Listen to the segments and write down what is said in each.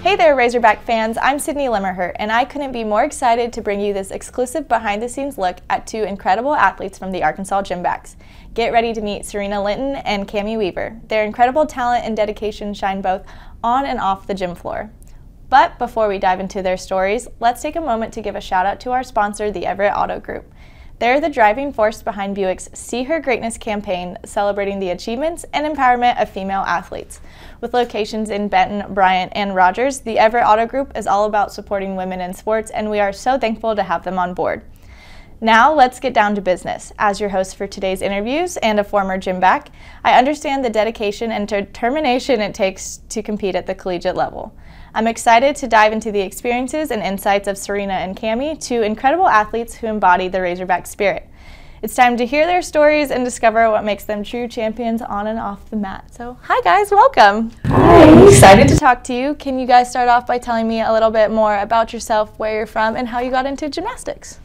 Hey there, Razorback fans. I'm Sydney Lemmerhurt, and I couldn't be more excited to bring you this exclusive behind-the-scenes look at two incredible athletes from the Arkansas Gymnastics. Get ready to meet Sirena Linton and Cami Weaver. Their incredible talent and dedication shine both on and off the gym floor. But before we dive into their stories, let's take a moment to give a shout out to our sponsor, the Everett Auto Group. They're the driving force behind Buick's See Her Greatness campaign, celebrating the achievements and empowerment of female athletes. With locations in Benton, Bryant, and Rogers, the Everett Auto Group is all about supporting women in sports, and we are so thankful to have them on board. Now let's get down to business. As your host for today's interviews and a former gym back, I understand the dedication and determination it takes to compete at the collegiate level. I'm excited to dive into the experiences and insights of Sirena and Cami, two incredible athletes who embody the Razorback spirit. It's time to hear their stories and discover what makes them true champions on and off the mat. So, hi guys, welcome. Hi. I'm excited to talk to you. Can you guys start off by telling me a little bit more about yourself, where you're from, and how you got into gymnastics?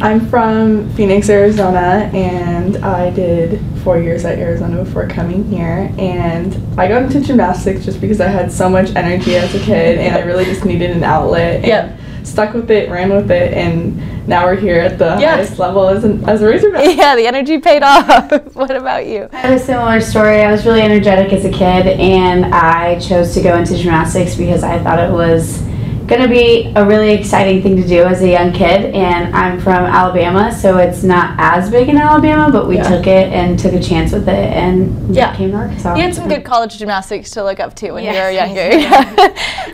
I'm from Phoenix, Arizona, and I did 4 years at Arizona before coming here. And I got into gymnastics just because I had so much energy as a kid, and I really just needed an outlet. And stuck with it, ran with it, and now we're here at the highest level as a Razorback. Yeah, the energy paid off. What about you? I have a similar story. I was really energetic as a kid, and I chose to go into gymnastics because I thought it was going to be a really exciting thing to do as a young kid. And I'm from Alabama, so it's not as big in Alabama, but we took it and took a chance with it, and came to Arkansas. You had some good college gymnastics to look up to when you were younger.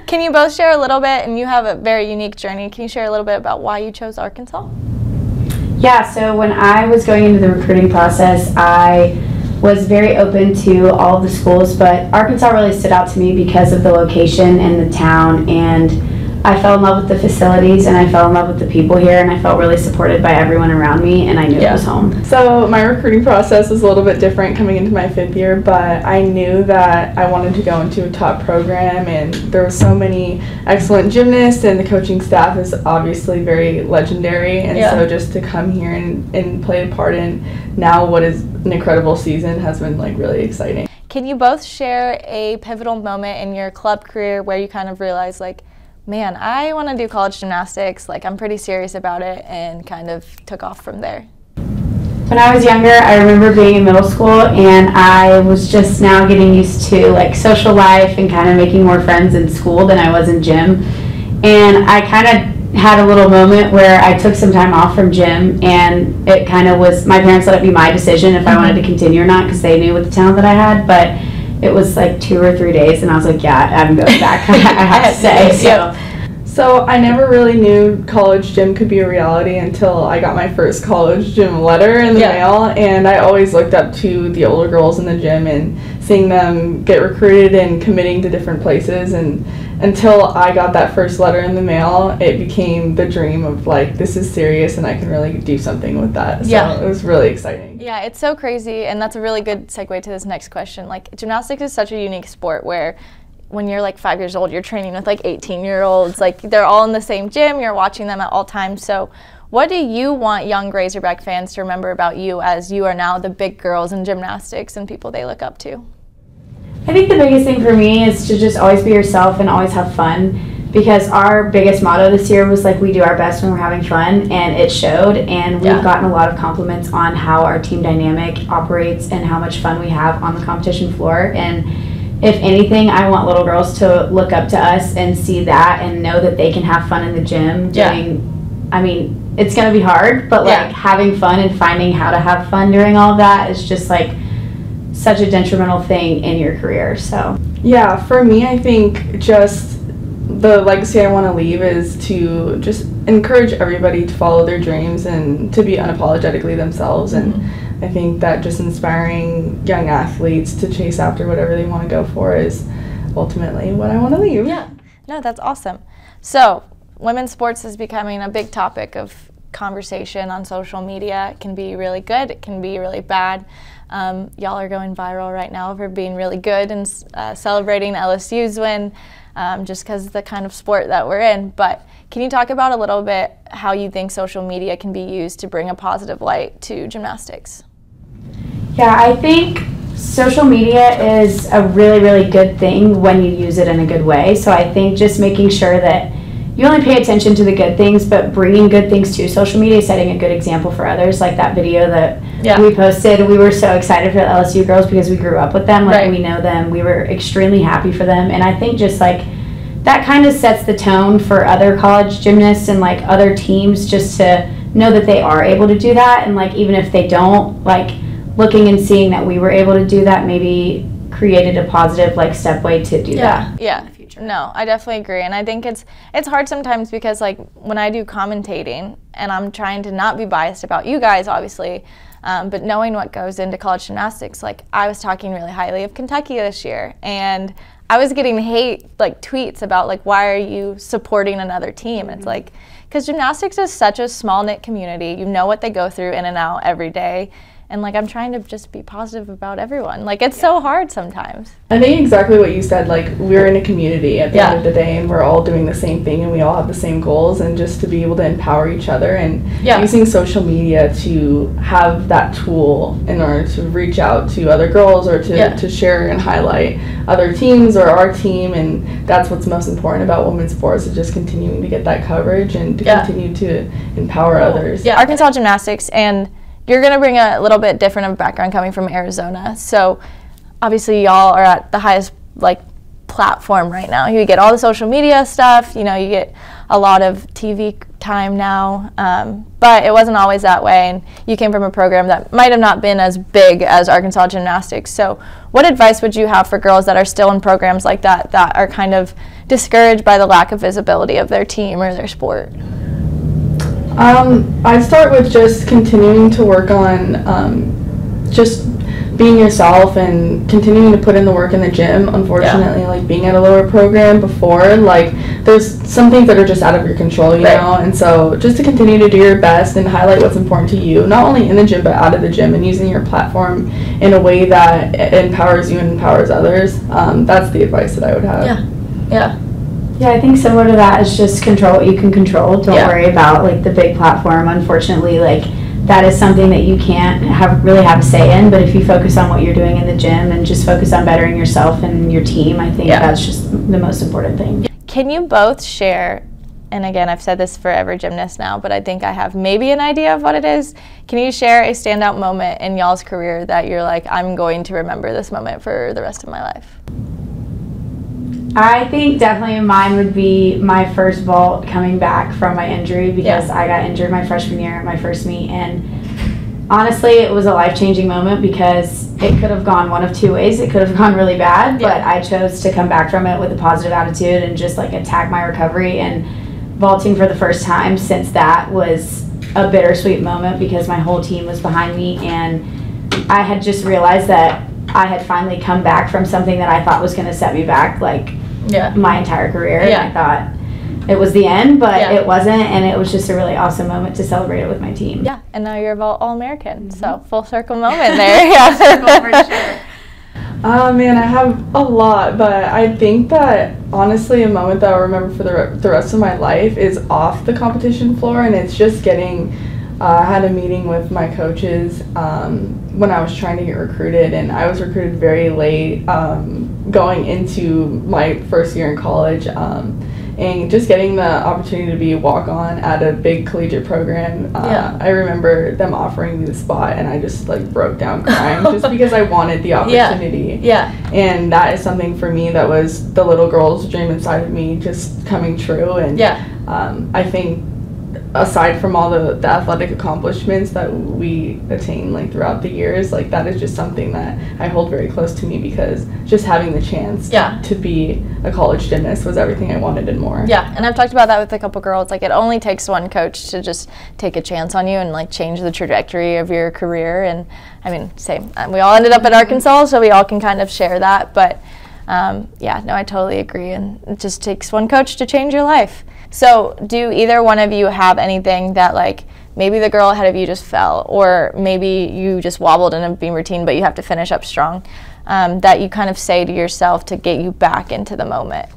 Can you both share a little bit, and you have a very unique journey, can you share a little bit about why you chose Arkansas? Yeah, so when I was going into the recruiting process, I was very open to all of the schools, but Arkansas really stood out to me because of the location and the town, and I fell in love with the facilities, and I fell in love with the people here, and I felt really supported by everyone around me, and I knew it was home. So my recruiting process was a little bit different coming into my 5th year, but I knew that I wanted to go into a top program, and there were so many excellent gymnasts, and the coaching staff is obviously very legendary, and so just to come here and play a part in now what is an incredible season has been like really exciting. Can you both share a pivotal moment in your club career where you kind of realized, like, man, I want to do college gymnastics, like I'm pretty serious about it, and kind of took off from there? When I was younger, I remember being in middle school, and I was just now getting used to like social life and kind of making more friends in school than I was in gym. And I kind of had a little moment where I took some time off from gym, and it kind of was, my parents let it be my decision if I wanted to continue or not, because they knew what the talent that I had, but it was like 2 or 3 days, and I was like, yeah, I'm going back. I have to say. So I never really knew college gym could be a reality until I got my first college gym letter in the mail, and I always looked up to the older girls in the gym and seeing them get recruited and committing to different places, and until I got that first letter in the mail, it became the dream of like, this is serious and I can really do something with that. So it was really exciting. Yeah, it's so crazy, and that's a really good segue to this next question. Like, gymnastics is such a unique sport where when you're like 5 years old, you're training with like 18-year-olds. Like, they're all in the same gym, you're watching them at all times. So what do you want young Razorback fans to remember about you as you are now the big girls in gymnastics and people they look up to? I think the biggest thing for me is to just always be yourself and always have fun, because our biggest motto this year was like, we do our best when we're having fun, and it showed, and we've gotten a lot of compliments on how our team dynamic operates and how much fun we have on the competition floor. And if anything, I want little girls to look up to us and see that and know that they can have fun in the gym doing, I mean, it's going to be hard, but like having fun and finding how to have fun during all of that is just like such a detrimental thing in your career. So yeah, for me, I think just the legacy I want to leave is to just encourage everybody to follow their dreams and to be unapologetically themselves. And I think that just inspiring young athletes to chase after whatever they want to go for is ultimately what I want to leave. Yeah, no, that's awesome. So women's sports is becoming a big topic of conversation on social media. It can be really good, it can be really bad. Y'all are going viral right now for being really good and celebrating LSU's win just because of the kind of sport that we're in. But can you talk about a little bit how you think social media can be used to bring a positive light to gymnastics? Yeah, I think social media is a really, really good thing when you use it in a good way. So I think just making sure that you only pay attention to the good things, but bringing good things to social media, setting a good example for others. Like that video that we posted, we were so excited for the LSU girls because we grew up with them. Like we know them. We were extremely happy for them. And I think just like that kind of sets the tone for other college gymnasts and like other teams, just to know that they are able to do that. And like even if they don't, like looking and seeing that we were able to do that maybe created a positive like stepway to do that. Yeah. No, I definitely agree, and I think it's hard sometimes because like when I do commentating and I'm trying to not be biased about you guys, obviously, but knowing what goes into college gymnastics, like I was talking really highly of Kentucky this year, and I was getting hate like tweets about like, why are you supporting another team? And it's like, because gymnastics is such a small knit community. You know what they go through in and out every day. And like I'm trying to just be positive about everyone. Like it's so hard sometimes. I think exactly what you said, like we're in a community at the end of the day and we're all doing the same thing and we all have the same goals, and just to be able to empower each other and using social media to have that tool in order to reach out to other girls or to share and highlight other teams or our team. And that's what's most important about women's sports, is just continuing to get that coverage and to continue to empower others. Yeah, Arkansas Gymnastics, and you're going to bring a little bit different of a background coming from Arizona. So obviously y'all are at the highest like platform right now. You get all the social media stuff, you know, you get a lot of TV time now, but it wasn't always that way. And you came from a program that might have not been as big as Arkansas Gymnastics. So what advice would you have for girls that are still in programs like that, that are kind of discouraged by the lack of visibility of their team or their sport? I'd start with just continuing to work on just being yourself and continuing to put in the work in the gym. Unfortunately, like being at a lower program before, like there's some things that are just out of your control, you know, and so just to continue to do your best and highlight what's important to you, not only in the gym but out of the gym, and using your platform in a way that empowers you and empowers others. That's the advice that I would have. Yeah, I think similar to that is just control what you can control. Don't worry about like the big platform. Unfortunately, like that is something that you can't really have a say in, but if you focus on what you're doing in the gym and just focus on bettering yourself and your team, I think that's just the most important thing. Can you both share, and again, I've said this for every gymnast now, but I think I have maybe an idea of what it is. Can you share a standout moment in y'all's career that you're like, I'm going to remember this moment for the rest of my life? I think definitely mine would be my first vault coming back from my injury, because I got injured my freshman year at my first meet, and honestly it was a life-changing moment because it could have gone one of two ways. It could have gone really bad, but I chose to come back from it with a positive attitude and just like attack my recovery. And vaulting for the first time since that was a bittersweet moment because my whole team was behind me, and I had just realized that I had finally come back from something that I thought was going to set me back like my entire career. And I thought it was the end, but it wasn't, and it was just a really awesome moment to celebrate it with my team. Yeah, and now you're a vault All-American, so full circle moment there. Circle for sure. Man, I have a lot, but I think that honestly a moment that I'll remember for the rest of my life is off the competition floor, and it's just getting, I had a meeting with my coaches when I was trying to get recruited, and I was recruited very late going into my first year in college, and just getting the opportunity to be a walk-on at a big collegiate program. I remember them offering me the spot, and I just like broke down crying just because I wanted the opportunity. And that is something for me that was the little girl's dream inside of me just coming true. And I think aside from all the athletic accomplishments that we attain like throughout the years, like that is just something that I hold very close to me, because just having the chance to be a college gymnast was everything I wanted and more. And I've talked about that with a couple girls. Like it only takes one coach to just take a chance on you and like change the trajectory of your career. And I mean, same. We all ended up at Arkansas, so we all can kind of share that. But yeah, no, I totally agree. And it just takes one coach to change your life. So do either one of you have anything that like maybe the girl ahead of you just fell, or maybe you just wobbled in a beam routine but you have to finish up strong, that you kind of say to yourself to get you back into the moment?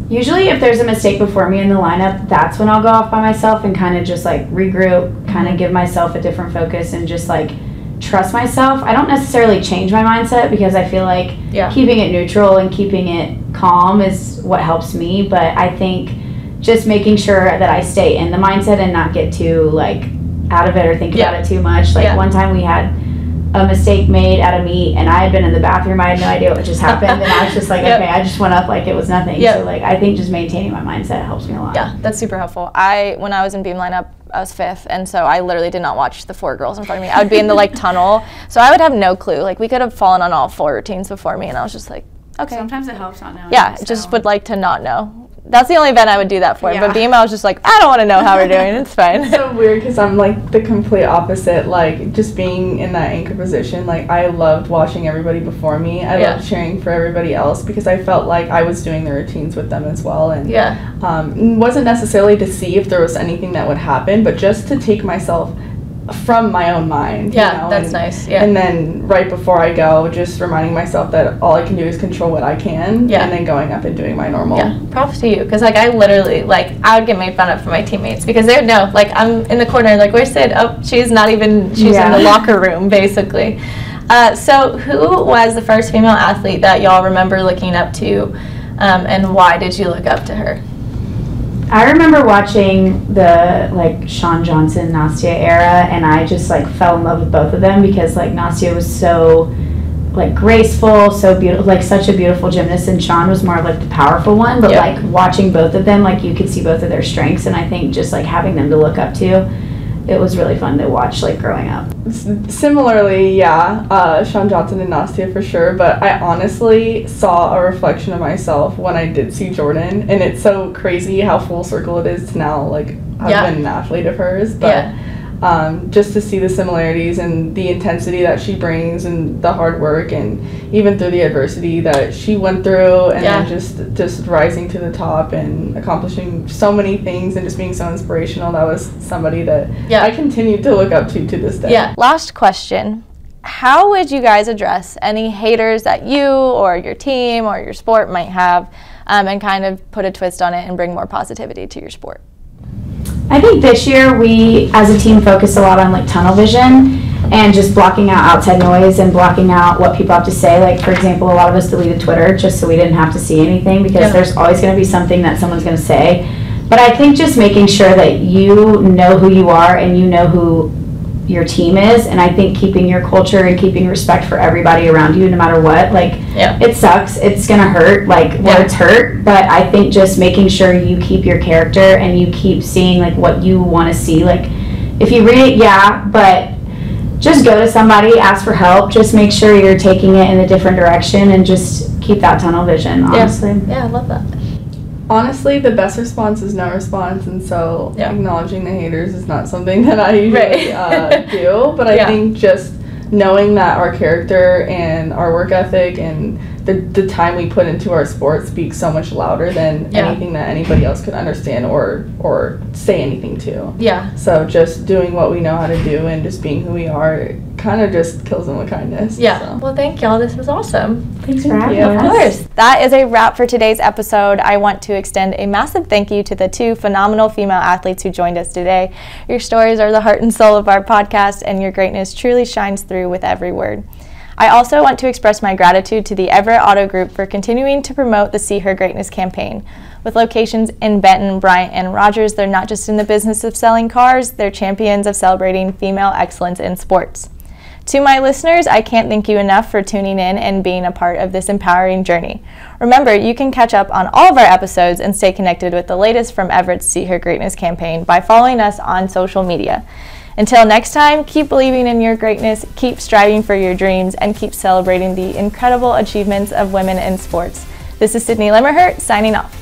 Usually if there's a mistake before me in the lineup, that's when I'll go off by myself and kind of just like regroup, kind of give myself a different focus and just like trust myself. I don't necessarily change my mindset because I feel like keeping it neutral and keeping it calm is what helps me. But I think just making sure that I stay in the mindset and not get too like out of it or think about it too much. Like one time we had a mistake made at a meet and I had been in the bathroom. I had no idea what just happened, and I was just like, okay, I just went up like it was nothing. So like I think just maintaining my mindset helps me a lot. Yeah, that's super helpful. When I was in beam lineup, I was 5th, and so I literally did not watch the 4 girls in front of me. I would be in the like tunnel, so I would have no clue. Like we could have fallen on all 4 routines before me, and I was just like, okay. Sometimes it helps not knowing. Yeah, just would like to not know. That's the only event I would do that for. But beam, I was just like, I don't want to know how we're doing. It's fine. It's so weird because I'm like the complete opposite. Like just being in that anchor position, like I loved watching everybody before me. I loved cheering for everybody else because I felt like I was doing the routines with them as well. And wasn't necessarily to see if there was anything that would happen, but just to take myself from my own mind. Yeah, you know? that's nice. Yeah. And then right before I go, just reminding myself that all I can do is control what I can. Yeah. And then going up and doing my normal. Yeah. Props to you, because like I literally I would get made fun of from my teammates because they would know. Like I'm in the corner, like where's Sid? Oh, she's in the locker room basically. So who was the first female athlete that y'all remember looking up to, and why did you look up to her? I remember watching the like Shawn Johnson, Nastia era, and I just like fell in love with both of them because like Nastia was so like graceful, so beautiful, like such a beautiful gymnast, and Shawn was more like the powerful one. But like watching both of them, like you could see both of their strengths, and I think just like having them to look up to, it was really fun to watch like growing up. Similarly, Shawn Johnson and Nastia for sure, but I honestly saw a reflection of myself when I did see Jordan, and it's so crazy how full circle it is to now like I've been an athlete of hers, but just to see the similarities and the intensity that she brings and the hard work and even through the adversity that she went through and then just rising to the top and accomplishing so many things and just being so inspirational. That was somebody that I continue to look up to this day. Yeah. Last question. How would you guys address any haters that you or your team or your sport might have, and kind of put a twist on it and bring more positivity to your sport? I think this year we, as a team, focused a lot on like tunnel vision and just blocking out outside noise and blocking out what people have to say. Like, for example, a lot of us deleted Twitter just so we didn't have to see anything because there's always going to be something that someone's going to say. But I think just making sure that you know who you are and you know who your team is, and I think keeping your culture and keeping respect for everybody around you no matter what, like it sucks, it's gonna hurt, like words hurt, but I think just making sure you keep your character and you keep seeing like what you want to see. Like if you read it, but just go to somebody, ask for help, just make sure you're taking it in a different direction and just keep that tunnel vision, honestly. Yeah, I love that. Honestly, the best response is no response, and so acknowledging the haters is not something that I usually do, but I think just knowing that our character and our work ethic and the time we put into our sport speaks so much louder than anything that anybody else could understand or say anything to. Yeah. So just doing what we know how to do and just being who we are kind of just kills them with kindness. Yeah. So. Well, thank y'all. This was awesome. Thanks for having us. Of course. That is a wrap for today's episode. I want to extend a massive thank you to the 2 phenomenal female athletes who joined us today. Your stories are the heart and soul of our podcast, and your greatness truly shines through with every word. I also want to express my gratitude to the Everett Auto Group for continuing to promote the See Her Greatness campaign. With locations in Benton, Bryant, and Rogers, they're not just in the business of selling cars, they're champions of celebrating female excellence in sports. To my listeners, I can't thank you enough for tuning in and being a part of this empowering journey. Remember, you can catch up on all of our episodes and stay connected with the latest from Everett's See Her Greatness campaign by following us on social media. Until next time, keep believing in your greatness, keep striving for your dreams, and keep celebrating the incredible achievements of women in sports. This is Sydney Limmerhurt signing off.